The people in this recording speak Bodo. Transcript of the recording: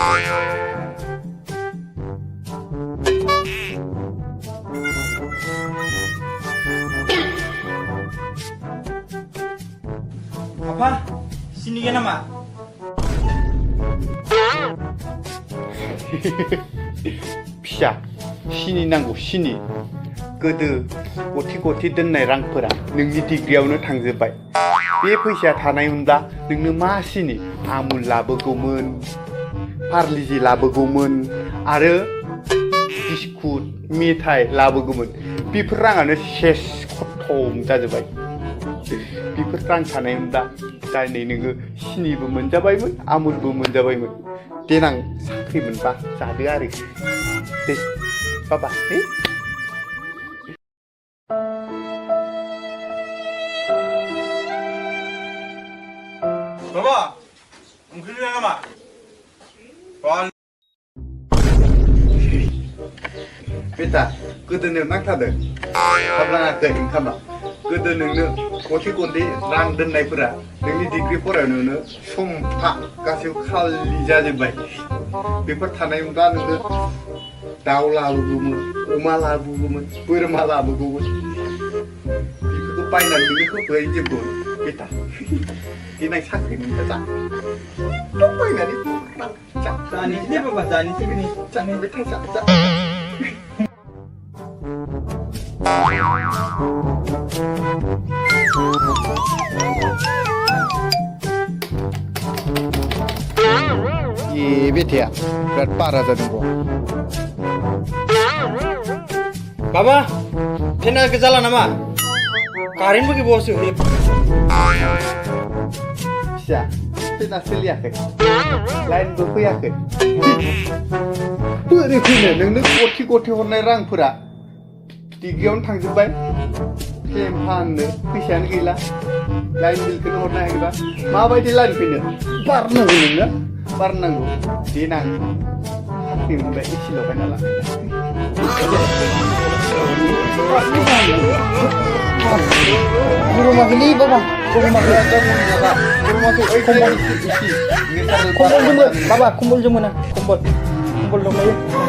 Apa? Sini kan nama? 피샤 신이 난고 신이 गोदो गथि गथि दोननाय रांफोरा नोंनि डिग्रियावनो थांजोब्बाय बे फैसाया थानायमोनब्ला नोंनो मा सिनि आमुल लाबोगौमोन पार्लिजि लाबोगौमोन आरो बिस्कुट मेथाइ लाबोगौमोन बेफोर राङानो सेस खथम जाजोब्बाय बेफोर रां थानायमोनब्ला दिनै नोङो सिनिबो मोनजाबायमोन आमुलबो मोनजाबायमोन देनां साख्रि मोनबा जादो आरो दे बाबा Baba, oंख्रिया नामा? बेटा गोदोनो नांथारदों हाबलाङाखै ओंखामा गोदो नोंनो गथि गथि रां दोननायफोरा नोंनि डिग्रि फरायनायावनो समफा गासैबो खालि जाजोब्बाय बेफोर थानायमोनब्ला नोङो दाउ लाबोगौमोन अमा लाबोगौमोन बोरमा लाबोगौमोन बेफोरखौ बायनानै नोंनो होफैजोबगौमोन बेटा देनां साख्रि मोनबा जा एकदम बायनानै जा जानोसै बाबा जानोसै गini जानो बेटा जा ये बेटाया बिराद बारा जादों गो Baba, फेना जाला नामा? कारेन्टबो गैबावासो फिसा फेना सोलियाखै लाइनबो फैयाखै बोरै फैनो नोंनो गथि गथि हरनाय रांफोरा डिग्रियावनो थांजोब्बाय फेन फाननो फैसायानो गैला लाइन बिलखौनो हरनो हायाखैबा माबायदि लाइन फैनो बारनांगौ नोंनो बारनांगौ देनां साख्रि मोनबाय एसेल' बायना ला Rumah beli baba, rumah beli. Kumpul jemur, baba kumpul jemur na, kumpul dong ya.